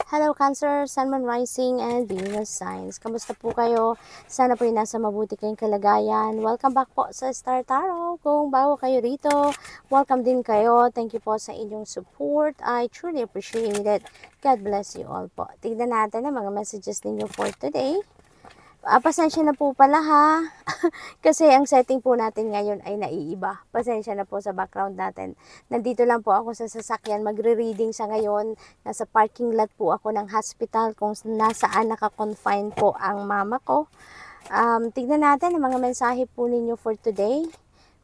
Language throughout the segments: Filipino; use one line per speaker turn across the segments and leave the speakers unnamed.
Hello Cancer, Sun, Moon, Rising, and Venus Signs. Kamusta po kayo? Sana po yung nasa mabuti kayong kalagayan. Welcome back po sa Star Tarot. Kung bago kayo rito, welcome din kayo. Thank you po sa inyong support. I truly appreciate it. God bless you all po. Tignan natin ang mga messages ninyo for today. Pasensya na po pala ha. Kasi ang setting po natin ngayon ay naiiba. Pasensya na po sa background natin. Nandito lang po ako sa sasakyan. Magre-reading sa ngayon. Nasa parking lot po ako ng hospital kung nasaan naka-confine po ang mama ko. Tignan natin ang mga mensahe po ninyo for today.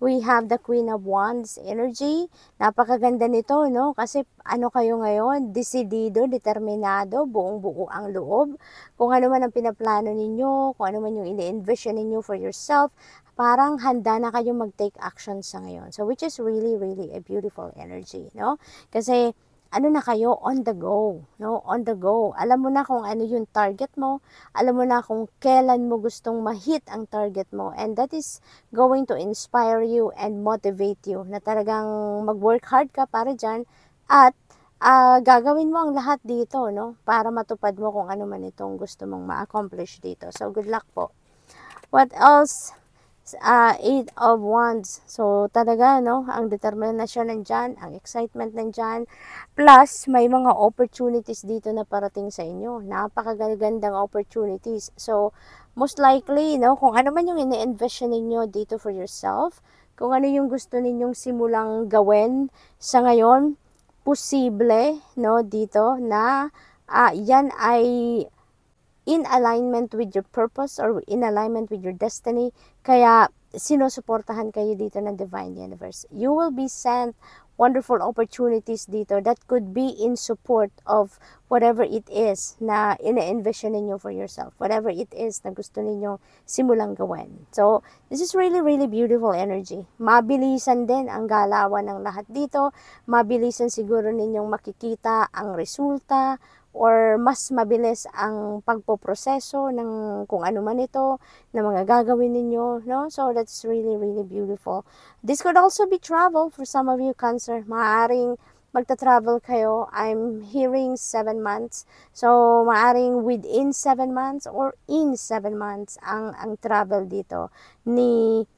We have the Queen of Wands energy. Napakaganda nito, no? Kasi ano kayo ngayon? Desidido, determinado, buong-buo ang loob. Kung ano man ang pinaplano ninyo, kung ano man yung ini-envision ninyo for yourself, parang handa na kayong mag-take action sa ngayon. So, which is really, really a beautiful energy, no? Kasi, ano na kayo, on the go, no? On the go. Alam mo na kung ano yung target mo. Alam mo na kung kailan mo gustong ma-hit ang target mo. And that is going to inspire you and motivate you na talagang mag-work hard ka para dyan at gagawin mo ang lahat dito, no? Para matupad mo kung ano man itong gusto mong ma-accomplish dito. So, good luck po. What else? Eight of Wands. So, talaga, no? Ang determinasyon nandyan, ang excitement nandyan. Plus, may mga opportunities dito na parating sa inyo. Napakagandang opportunities. So, most likely, no? Kung ano man yung ine-envision ninyo dito for yourself, kung ano yung gusto ninyong simulang gawin sa ngayon, posible, no? Dito na yan ay in alignment with your purpose or in alignment with your destiny. Kaya sinusuportahan kayo dito ng Divine Universe. You will be sent wonderful opportunities dito that could be in support of whatever it is na ine-envision ninyo for yourself. Whatever it is na gusto ninyo simulang gawin. So, this is really, really beautiful energy. Mabilisan din ang galawan ng lahat dito. Mabilisan siguro ninyong makikita ang resulta or mas mabilis ang pagpoproseso ng kung ano man ito na mga gagawin ninyo, no? So, that's really, really beautiful. This could also be travel for some of you, Cancer. Maaaring magta-travel kayo. I'm hearing 7 months. So, maaaring within 7 months or in 7 months ang travel dito ni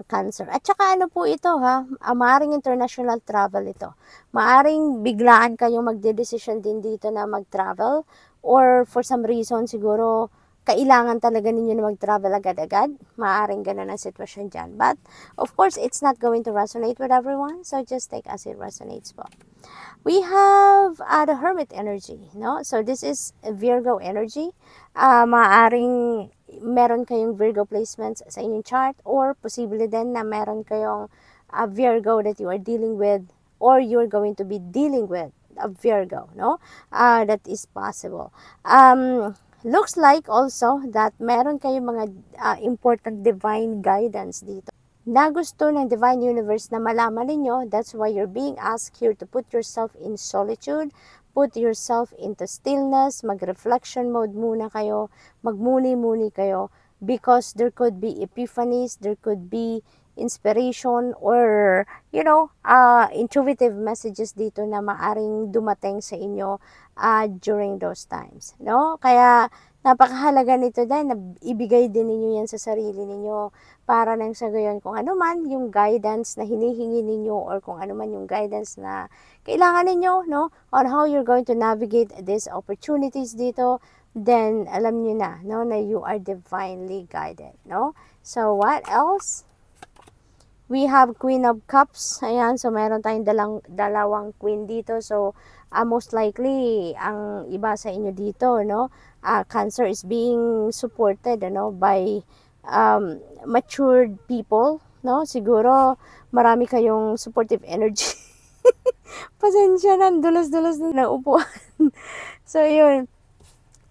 Cancer. At saka ano po ito ha, maaaring international travel ito. Maaring biglaan kayong magde-decision din dito na mag-travel or for some reason siguro kailangan talaga ninyo na mag-travel agad-agad. Maaring ganun ang sitwasyon dyan. But of course, it's not going to resonate with everyone. So just take as it resonates po. We have the Hermit energy, no? So this is Virgo energy. Maaring meron kayong Virgo placements sa inyong chart or posible din na meron kayong Virgo that you are dealing with or you're going to be dealing with a Virgo, no? That is possible. Looks like also that meron kayong mga important divine guidance dito na gusto ng Divine Universe na malaman ninyo. That's why you're being asked here to put yourself in solitude, put yourself into stillness, mag-reflection mode muna kayo, magmuni-muni kayo, because there could be epiphanies, there could be inspiration or, you know, intuitive messages dito na maaring dumating sa inyo during those times, no? Kaya, napakahalaga nito din na ibigay din ninyo yan sa sarili ninyo para nang sa gayon kung ano man yung guidance na hinihingi ninyo or kung ano man yung guidance na kailangan ninyo, no, on how you're going to navigate these opportunities dito, then alam niyo na, no, na you are divinely guided, no? So, what else? We have Queen of Cups. Ayan, so meron tayong dalawang queen dito. So, most likely, ang iba sa inyo dito, no, Cancer is being supported, ano, by matured people, no? Siguro, marami kayong supportive energy. Pasensya na, dulas-dulas na upuan. So, yun.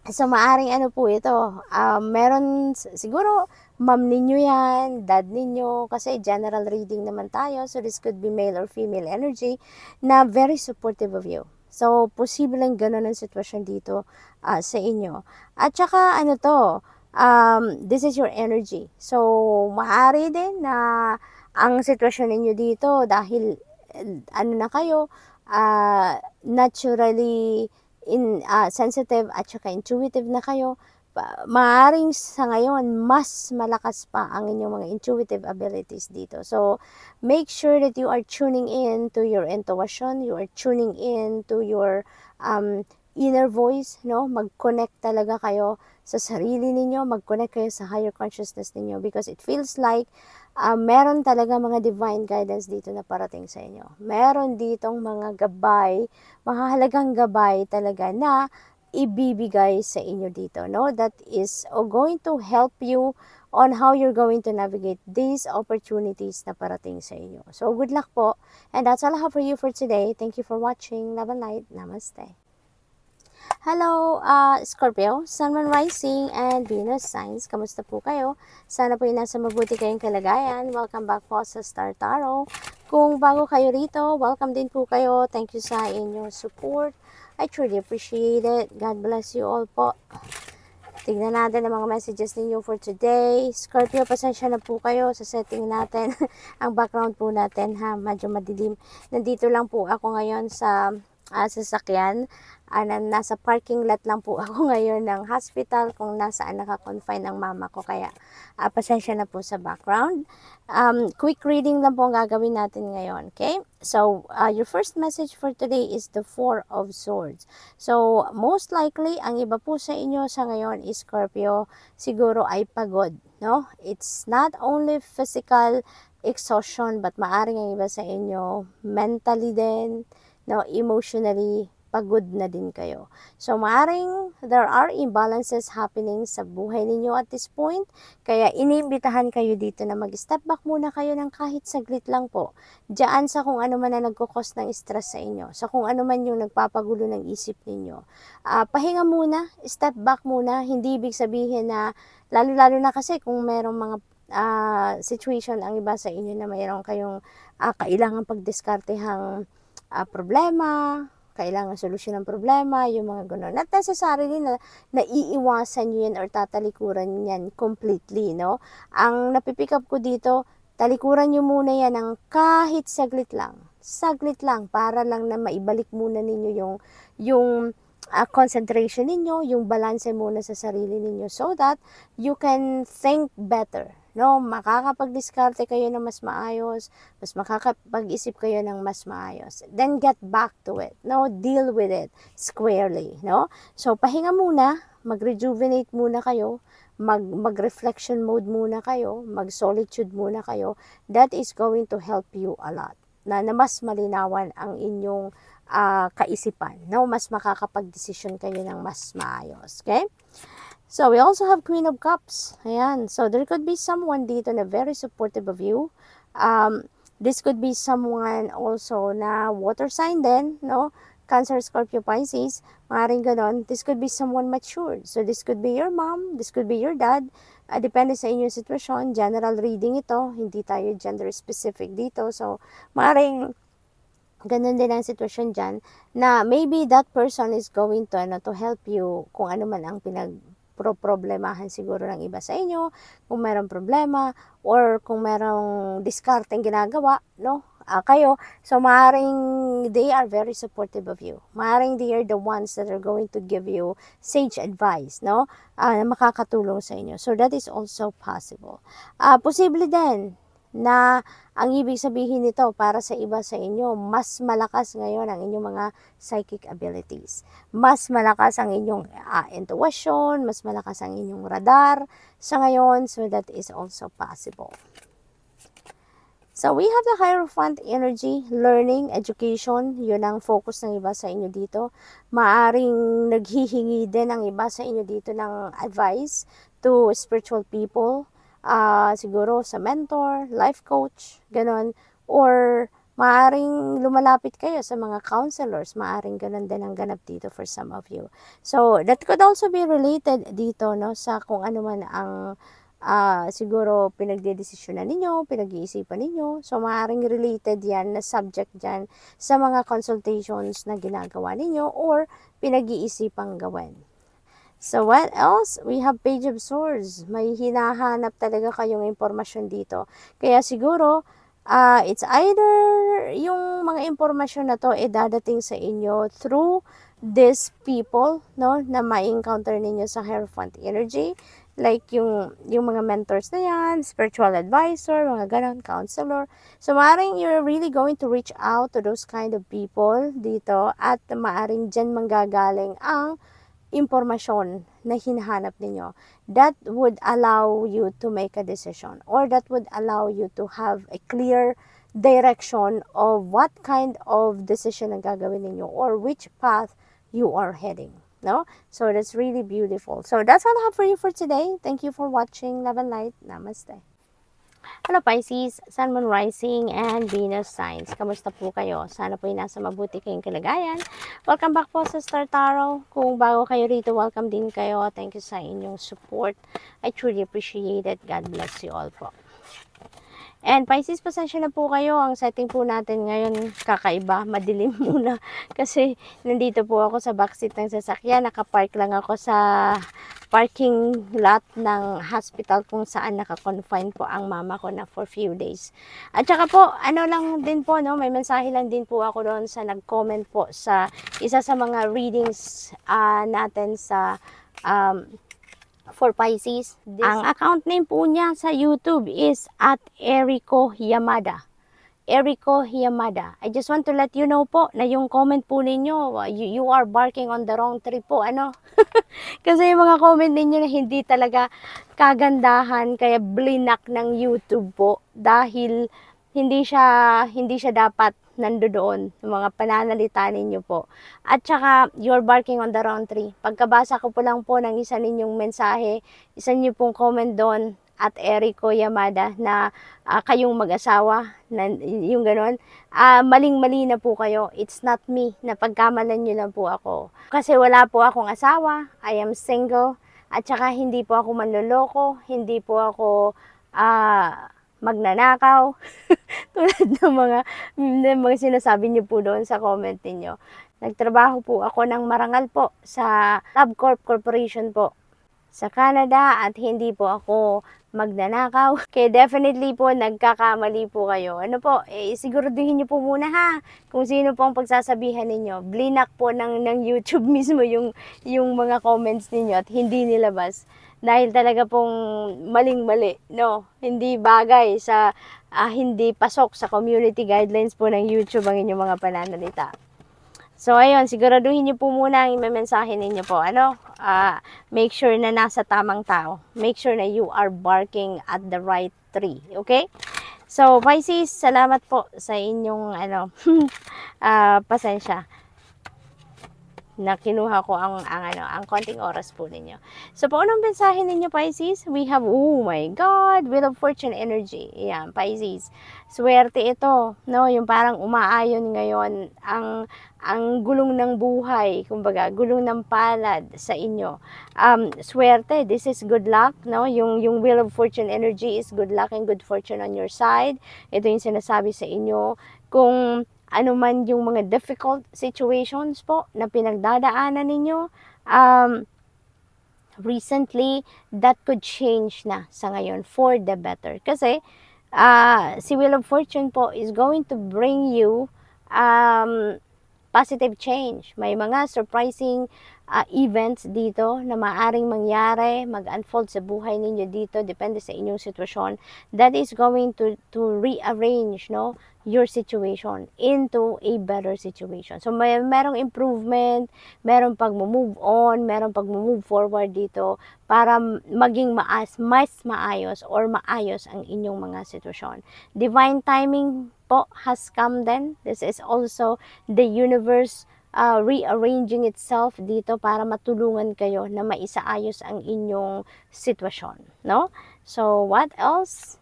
So, maaring ano po ito, meron siguro mom ninyo yan, dad ninyo, kasi general reading naman tayo, so this could be male or female energy na very supportive of you. So, posibleng ganun ang sitwasyon dito sa inyo. At saka, ano to, this is your energy. So, maaari din na ang sitwasyon ninyo dito dahil ano na kayo, naturally sensitive at saka intuitive na kayo, maaaring sa ngayon, mas malakas pa ang inyong mga intuitive abilities dito. So, make sure that you are tuning in to your intuition, you are tuning in to your inner voice, no? Mag-connect talaga kayo sa sarili ninyo, mag-connect kayo sa higher consciousness ninyo because it feels like meron talaga mga divine guidance dito na parating sa inyo. Meron ditong mga gabay, mahalagang gabay talaga na ibibigay sa inyo dito, no? That is going to help you on how you're going to navigate these opportunities na parating sa inyo. So, good luck po. And that's all I have for you for today. Thank you for watching. Love and light. Namaste. Hello, Scorpio, Sun, Moon, Rising, and Venus signs. Kamusta po kayo? Sana po yung nasa mabuti kayong kalagayan. Welcome back po sa Star Tarot. Kung bago kayo rito, welcome din po kayo. Thank you sa inyong support. I truly appreciate it. God bless you all po. Tignan natin ang mga messages ninyo for today. Scorpio, pasensya na po kayo sa setting natin. Ang background po natin, medyo madilim. Nandito lang po ako ngayon sa sasakyan. Nasa parking lot lang po ako ngayon ng hospital kung nasaan naka-confine ang mama ko. Kaya pasensya na po sa background. Quick reading lang po ang gagawin natin ngayon. Okay? So, your first message for today is the Four of Swords. So, most likely, ang iba po sa inyo sa ngayon is Scorpio, siguro ay pagod. No? It's not only physical exhaustion, but maaring ang iba sa inyo mentally din, no, emotionally, pagod na din kayo. So, maaring there are imbalances happening sa buhay ninyo at this point. Kaya, iniimbitahan kayo dito na mag-step back muna kayo ng kahit saglit lang po. Diyan sa kung ano man na nagkukos ng stress sa inyo. Sa kung ano man yung nagpapagulo ng isip ninyo. Pahinga muna, step back muna. Hindi ibig sabihin na, lalo-lalo na kasi kung merong mga situation ang iba sa inyo na mayroon kayong kailangan pagdiskartehang problema, kailangan solusyon ng problema, yung mga gano'n. Not necessarily na naiiwasan nyo yan or tatalikuran yan completely, no? Ang napipick up ko dito, talikuran nyo muna yan ng kahit saglit lang. Saglit lang, para lang na maibalik muna ninyo yung concentration ninyo, yung balance muna sa sarili ninyo so that you can think better. No, makakapag-diskarte kayo ng mas maayos, mas makakapag-isip kayo ng mas maayos. Then get back to it. No, deal with it squarely, no? So pahinga muna, mag-rejuvenate muna kayo, mag-reflection mode muna kayo, mag-solitude muna kayo. That is going to help you a lot. Na mas malinawan ang inyong kaisipan, no? Mas makakapag-decision kayo ng mas maayos, okay? So, we also have Queen of Cups. Ayan. So, there could be someone dito na very supportive of you. This could be someone also na water sign din, no? Cancer, Scorpio, Pisces. Maaaring ganon. This could be someone matured. So, this could be your mom. This could be your dad. Depende sa inyong sitwasyon. General reading ito. Hindi tayo gender specific dito. So, maaaring ganun din ang sitwasyon dyan na maybe that person is going to help you kung ano man ang problemahan siguro ng iba sa inyo, kung mayroong problema, or kung mayroong discarding ginagawa, no? Kayo, so maaring they are very supportive of you. Maaring they are the ones that are going to give you sage advice, no? Na makakatulong sa inyo. So that is also possible. Posible din na ang ibig sabihin nito para sa iba sa inyo, mas malakas ngayon ang inyong mga psychic abilities. Mas malakas ang inyong intuition, mas malakas ang inyong radar sa ngayon, so that is also possible. So, we have the Hierophant energy, learning, education, yun ang focus ng iba sa inyo dito. Maaring naghihingi din ang iba sa inyo dito ng advice to spiritual people, siguro sa mentor, life coach, ganon, or maaring lumalapit kayo sa mga counselors, maaring ganon din ang ganap dito for some of you. So, that could also be related dito, no, sa kung ano man ang siguro pinagdedesisyonan ninyo, pinag-iisipan ninyo. So, maaring related yan na subject dyan sa mga consultations na ginagawa ninyo or pinag-iisipang gawin. So, what else? We have Page of Swords. May hinahanap talaga kayong impormasyon dito. Kaya siguro, it's either yung mga impormasyon na to dadating sa inyo through these people, no, na ma-encounter ninyo sa Hierophant energy. Like yung mga mentors na yan, spiritual advisor, mga ganon, counselor. So, maaring you're really going to reach out to those kind of people dito at maaring dyan manggagaling ang impormasyon na hinahanap ninyo that would allow you to make a decision or that would allow you to have a clear direction of what kind of decision ang gagawin ninyo or which path you are heading. No? So that's really beautiful. So that's all I have for you for today. Thank you for watching. Love and light. Namaste. Hello Pisces, Sun, Moon, Rising, and Venus signs. Kamusta po kayo? Sana po yung nasa mabuti kayong kalagayan. Welcome back po sa Star Tarot. Kung bago kayo rito, welcome din kayo. Thank you sa inyong support. I truly appreciate it. God bless you all po. And Pisces, pasensya na po kayo. Ang setting po natin ngayon kakaiba. Madilim muna. Kasi nandito po ako sa backseat ng sasakyan. Nakapark lang ako sa parking lot ng hospital kung saan nakakonfine po ang mama ko na for few days. At saka po, ano lang din po, no? May mensahe lang din po ako doon sa nag-comment po sa isa sa mga readings natin sa for Pisces. Ang account name po niya sa YouTube is at Eriko Yamada. Eriko Yamada. I just want to let you know po na yung comment po ninyo, you are barking on the wrong tree po. Ano? Kasi yung mga comment ninyo na hindi talaga kagandahan, kaya blinak ng YouTube po dahil hindi siya dapat nandoon yung mga pananalita ninyo po. At saka, you're barking on the wrong tree. Pagkabasa ko po lang po ng isa ninyong mensahe, isa niyo pong comment doon at Eriko Yamada na kayong mag-asawa, na, yung ganon. Maling-mali na po kayo. It's not me. Napagkamalan nyo lang po ako. Kasi wala po akong asawa. I am single. At saka hindi po ako manloloko. Hindi po ako magnanakaw. Tulad ng mga sinasabi niyo po doon sa comment niyo. Nagtrabaho po ako ng marangal po sa LabCorp Corporation po sa Canada at hindi po ako magnanakaw. Kaya definitely po nagkakamali po kayo. Ano po, siguraduhin niyo po muna ha kung sino po ang pagsasabihan ninyo. Blinak po ng YouTube mismo yung mga comments ninyo at hindi nilabas. Dahil talaga pong maling-mali, no? Hindi bagay sa, hindi pasok sa community guidelines po ng YouTube ang inyong mga pananalita. So, ayun, siguraduhin niyo po muna ang mensahe ninyo po. Ano? Make sure na nasa tamang tao. Make sure na you are barking at the right tree. Okay? So, Pisces, salamat po sa inyong, pasensya na kinuha ko ang konting oras po ninyo. So, paunang mensahe ninyo, Pisces, we have, oh my God, Wheel of Fortune energy. Ayan, Pisces. Swerte ito, no? Yung parang umaayon ngayon ang gulong ng buhay, kumbaga, gulong ng palad sa inyo. Swerte, this is good luck, no? Yung Wheel of Fortune energy is good luck and good fortune on your side. Ito yung sinasabi sa inyo. Kung ano man yung mga difficult situations po na pinagdadaanan ninyo, recently, that could change na sa ngayon for the better. Kasi, si Wheel of Fortune po is going to bring you positive change. May mga surprising events dito na maaring mangyari, mag-unfold sa buhay ninyo dito, depende sa inyong sitwasyon, that is going to rearrange, no, your situation into a better situation. So, merong improvement, merong pag-move on, merong pag-move forward dito para maging mas maayos or maayos ang inyong mga sitwasyon. Divine timing po has come then. This is also the universe rearranging itself dito para matulungan kayo na maisaayos ang inyong sitwasyon. No? So, what else?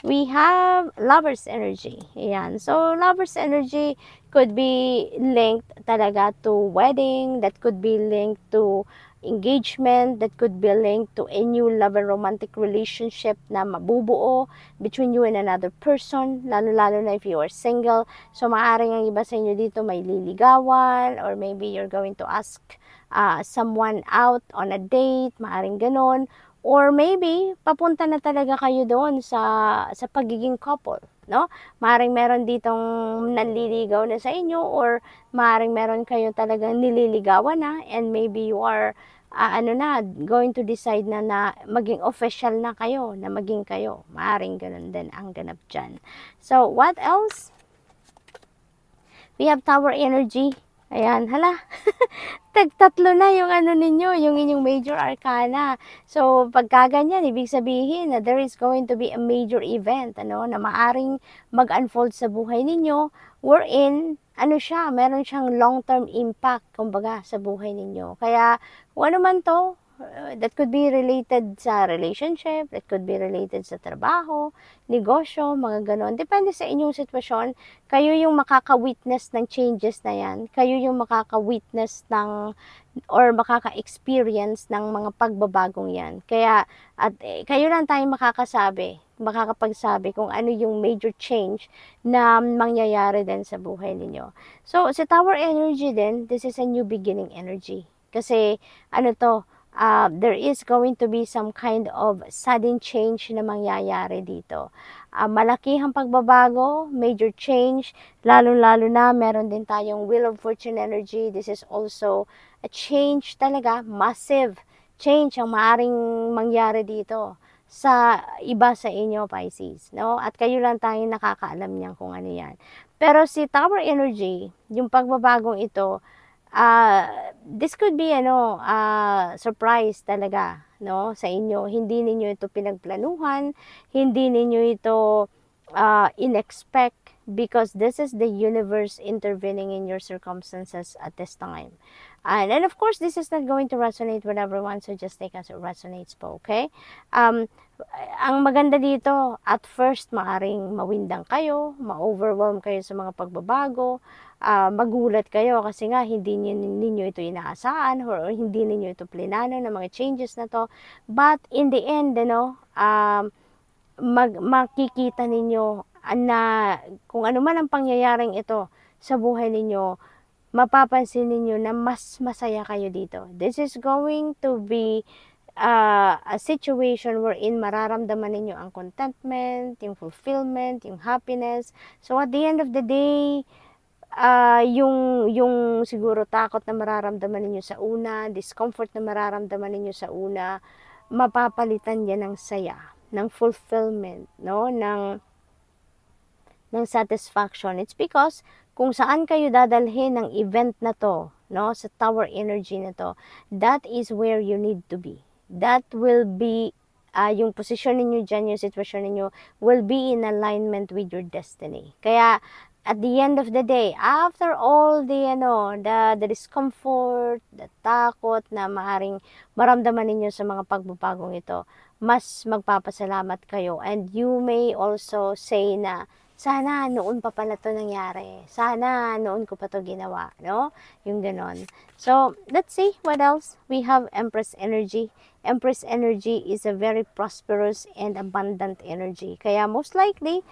We have Lover's energy. Ayan. So, Lover's energy could be linked talaga to wedding, that could be linked to engagement, that could be linked to a new love and romantic relationship na mabubuo between you and another person, lalo-lalo na if you are single. So, maaaring ang iba sa inyo dito may liligawan, or maybe you're going to ask someone out on a date, maaaring ganon. Or maybe, papunta na talaga kayo doon sa pagiging couple. no? Maaaring meron ditong nanliligaw na sa inyo, or maaaring meron kayo talagang nililigawan na, and maybe you are going to decide na maging official na kayo, na maging kayo. Maaaring ganun din ang ganap dyan. So, what else? We have Tower energy. Ayan, hala. Tatlo na yung ninyo, yung inyong major arcana. So, pagka ganyan, ibig sabihin na there is going to be a major event, na maaring mag-unfold sa buhay ninyo, wherein, meron siyang long-term impact, kumbaga, sa buhay ninyo. Kaya, kung ano man to, that could be related sa relationship, that could be related sa trabaho, negosyo, mga ganon. Depende sa inyong sitwasyon. Kayo yung makaka-witness ng changes na yan. Kayo yung makaka-witness or makaka-experience ng mga pagbabagong yan. Kaya, kayo lang tayong makakapagsabi kung ano yung major change na mangyayari din sa buhay ninyo. So, sa Tower energy din, this is a new beginning energy. Kasi, there is going to be some kind of sudden change na mangyayari dito. Malakihang pagbabago, major change, lalo-lalo na meron din tayong Wheel of Fortune energy. This is also a change talaga, massive change ang maaring mangyari dito sa iba sa inyo, Pisces, no? At kayo lang tayong nakakaalam niyan kung ano yan. Pero si Tower energy, yung pagbabagong ito, this could be surprise talaga, no, sa inyo. Hindi ninyo ito pinagplanuhan, hindi ninyo ito inexpect, because this is the universe intervening in your circumstances at this time. And of course, this is not going to resonate with everyone, so just take as it resonates po, okay? Ang maganda dito, at first, maaring mawindang kayo, ma-overwhelm kayo sa mga pagbabago, magulat kayo kasi nga hindi ninyo ito inaasahan, or hindi ninyo ito plinano ng mga changes na to. But in the end, makikita ninyo na kung ano man ang pangyayaring ito sa buhay ninyo, mapapansin ninyo na mas masaya kayo dito. This is going to be a situation wherein mararamdaman ninyo ang contentment, yung fulfillment, yung happiness. So at the end of the day, yung siguro takot na mararamdaman ninyo sa una, discomfort na mararamdaman ninyo sa una, mapapalitan yan ng saya, ng fulfillment, no, ng satisfaction. It's because kung saan kayo dadalhin ng event na to, no, sa Tower energy na to, that is where you need to be. That will be yung posisyon ninyo dyan, yung sitwasyon ninyo will be in alignment with your destiny. Kaya at the end of the day, after all the discomfort, the takot na maaaring maramdaman ninyo sa mga pagbabagong ito, mas magpapasalamat kayo, and you may also say na sana noon pa pala to nangyari, sana noon ko pa to ginawa, no? Yung ganon. So let's see what else. We have Empress energy. Empress energy is a very prosperous and abundant energy. Kaya most likely,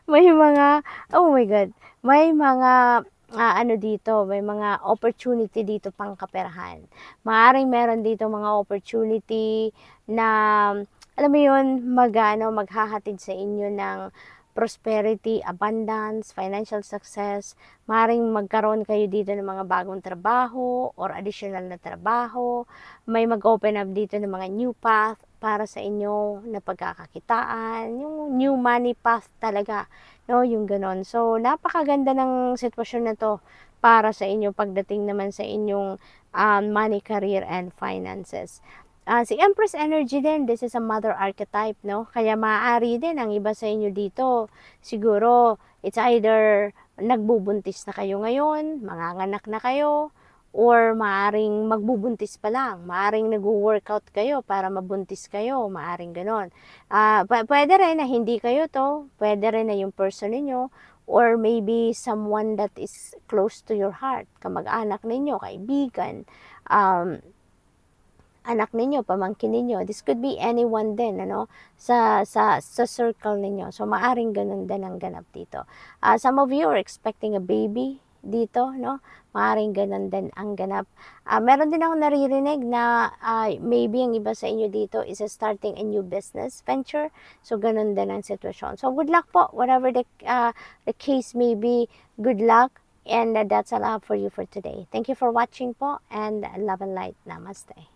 may mga, oh my God, may mga may mga opportunity dito pang kaperahan. Maaring meron dito mga opportunity na, alam mo yun, maghahatid sa inyo ng prosperity, abundance, financial success. Maaaring magkaroon kayo dito ng mga bagong trabaho or additional na trabaho. May mag-open up dito ng mga new path para sa inyo na pagkakakitaan, yung new money path talaga, no, yung ganon. So, napakaganda ng sitwasyon na to para sa inyo pagdating naman sa inyong money, career, and finances. Si Empress energy din, this is a mother archetype, no? Kaya maaari din ang iba sa inyo dito. Siguro, it's either nagbubuntis na kayo ngayon, manganganak na kayo, or maaring magbubuntis pa lang. Maaring nag-workout kayo para mabuntis kayo. Maaring ganon. Pwede rin na hindi kayo to. Pwede rin na yung person ninyo, or maybe someone that is close to your heart. Kamag-anak ninyo, kaibigan, anak ninyo, pamangkin ninyo. This could be anyone din, sa circle ninyo. So, maaring ganun din ang ganap dito. Some of you are expecting a baby, dito, no? Maaaring ganun din ang ganap. Meron din ako naririnig na maybe ang iba sa inyo dito is starting a new business venture. So, ganun din ang sitwasyon. So, good luck po. Whatever the case may be, good luck. And that's all I have for you for today. Thank you for watching po, and love and light. Namaste.